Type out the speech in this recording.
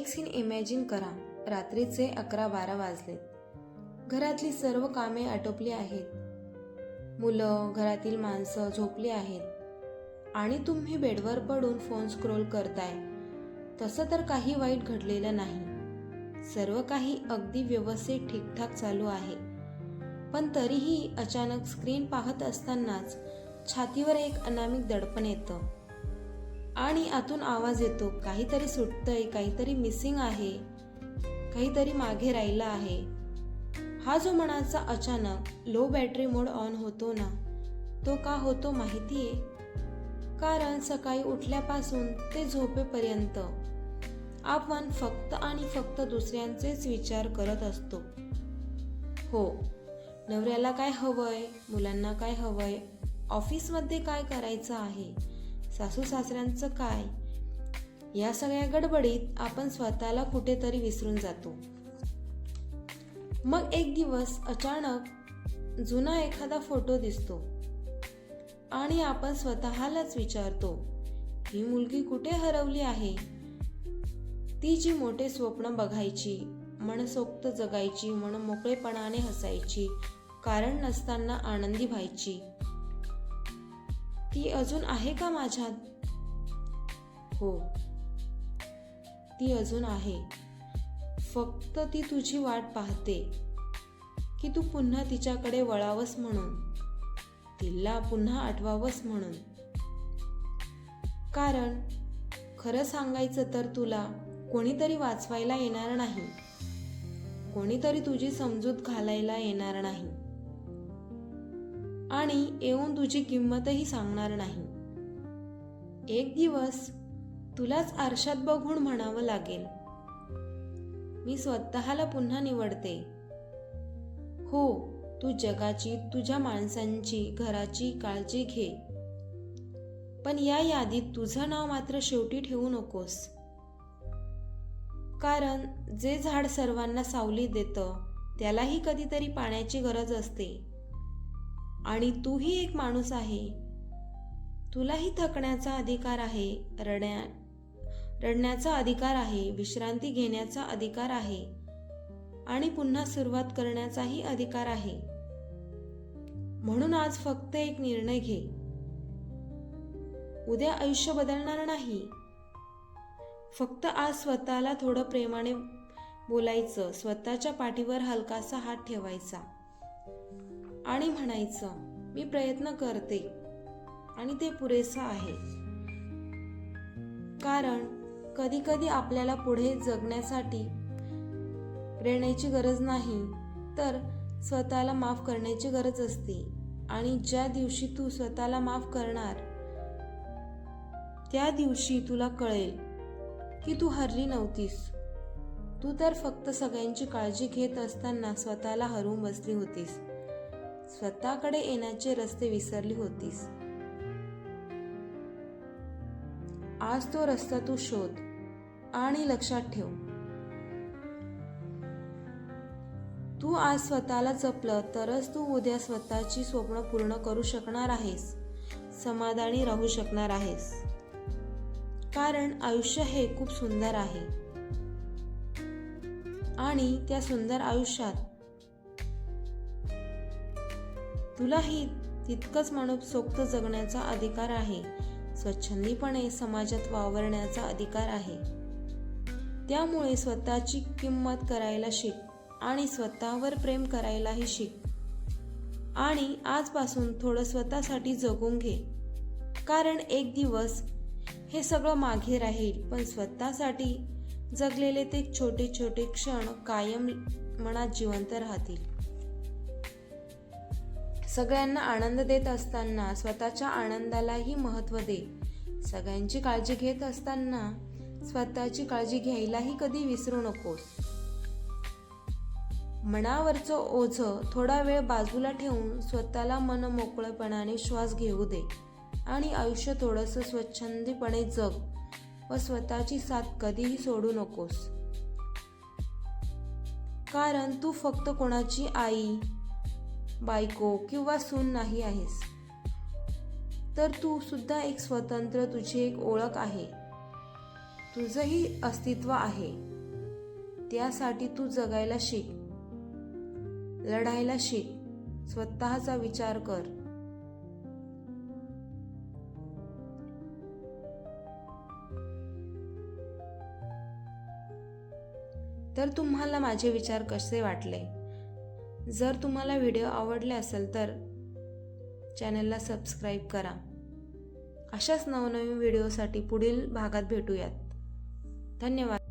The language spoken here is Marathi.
एक सीन इमॅजिन करा. रात्रीचे 11-12 वाजलेत. घरातली सर्व कामे आटोपली आहेत. मुलं, घरातील माणसं झोपली आहेत आणि तुम्ही बेडवर पडून फोन स्क्रोल करताय. तसं तर काही वाईट घडलेलं नाही. सर्व काही अगदी व्यवस्थित ठीकठाक चालू आहे. पण तरीही अचानक स्क्रीन पाहत असतानाच छातीवर एक अनामिक दडपण येतं आणि आतून आवाज येतो, काहीतरी सुटतंय, काहीतरी मिसिंग आहे, काहीतरी मागे राहिलं आहे. हा जो मनाचा अचानक लो बॅटरी मोड ऑन होतो ना, तो का होतो माहितीये? कारण सकाळी उठल्यापासून ते झोपेपर्यंत आपण फक्त आणि फक्त दुसऱ्यांचेच विचार करत असतो. हो, नवऱ्याला काय हवंय, मुलांना काय हवंय, ऑफिसमध्ये काय करायचं आहे, सासू सासऱ्यांचं काय, या सगळ्या गडबडीत आपण स्वतःला कुठेतरी विसरून जातो. मग एक दिवस अचानक जुना एखादा फोटो दिसतो आणि आपण स्वतःलाच विचारतो, ही मुलगी कुठे हरवली आहे? ती जी मोठे स्वप्न बघायची, मनसोक्त जगायची, मन मोकळेपणाने हसायची, कारण नसताना आनंदी व्हायची, ती अजून आहे का माझ्यात? हो, ती अजून आहे. फक्त ती तुझी वाट पाहते की तू पुन्हा तिच्याकडे वळावंस म्हणून, तिला पुन्हा आठवावंस म्हणून. कारण खरं सांगायचं तर तुला कोणीतरी वाचवायला येणार नाही, कोणीतरी तुझी समजूत घालायला येणार नाही आणि येऊन तुझी किंमतही सांगणार नाही. एक दिवस तुलाच आरशात बघून म्हणावं लागेल, मी स्वतःला पुन्हा निवडते. हो, तू जगाची, तुझ्या माणसांची, घराची काळजी घे, पण या यादीत तुझं नाव मात्र शेवटी ठेवू नकोस. कारण जे झाड सर्वांना सावली देतं, त्यालाही कधीतरी पाण्याची गरज असते. आणि तूही एक माणूस आहे. तुलाही थकण्याचा अधिकार आहे, रडण्याचा अधिकार आहे, विश्रांती घेण्याचा अधिकार आहे आणि पुन्हा सुरुवात करण्याचाही अधिकार आहे. म्हणून आज फक्त एक निर्णय घे. उद्या आयुष्य बदलणार नाही. फक्त आज स्वतःला थोडं प्रेमाने बोलायचं, स्वतःच्या पाठीवर हलकासा हात ठेवायचा आणि म्हणायचं, मी प्रयत्न करते आणि ते पुरेसं आहे. कारण कधी कधी आपल्याला पुढे जगण्यासाठी प्रेरणेची गरज नाही, तर स्वतःला माफ करण्याची गरज असते. आणि ज्या दिवशी तू स्वतःला माफ करणार, त्या दिवशी तुला कळेल की तू हरली नव्हतीस. तू तर फक्त सगळ्यांची काळजी घेत असताना स्वतःला हरवून बसली होतीस, स्वतःकडे येण्याचे रस्ते विसरली होतीस. आज तो रस्ता तू शोध आणि लक्षात ठेव, तू आज स्वतःला जपलं तरच तू उद्या स्वतःची स्वप्न पूर्ण करू शकणार आहेस, समाधानी राहू शकणार आहेस. कारण आयुष्य हे खूप सुंदर आहे आणि त्या सुंदर आयुष्यात तुलाही तितकंच मनसोक्त जगण्याचा अधिकार आहे, स्वच्छंदीपणे समाजात वावरण्याचा अधिकार आहे. त्यामुळे स्वतःची किंमत करायला शिक आणि स्वतःवर प्रेम करायलाही शिक. आणि आजपासून थोडं स्वतःसाठी जगून घे. कारण एक दिवस हे सगळं मागे राहील, पण स्वतःसाठी जगलेले ते छोटे छोटे क्षण कायम मनात जिवंत राहतील. सगळ्यांना आनंद देत असताना स्वतःच्या आनंदालाही महत्त्व दे. सगळ्यांची काळजी घेत असताना स्वतःची काळजी घ्यायलाही कधी विसरू नकोस. मनावरचं ओझं थोडा वेळ बाजूला ठेवून स्वतःला मन मोकळेपणाने श्वास घेऊ दे आणि आयुष्य थोडंसं स्वच्छंदीपणे जग व स्वतःची साथ कधीही सोडू नकोस. कारण तू फक्त कोणाची आई, बायको किंवा सून नाही आहेस, तर तू सुद्धा एक स्वतंत्र, तुझी एक ओळख आहे, तुझंही अस्तित्व आहे. त्यासाठी तू जगायला शिक, लढायला शिक, स्वतःचा विचार कर. तर तुम्हाला माझे विचार कसे वाटले? जर तुम्हाला व्हिडिओ आवडले असेल तर चॅनलला सबस्क्राईब करा. अशाच नवनवीन व्हिडिओसाठी पुढील भागात भेटूयात. धन्यवाद.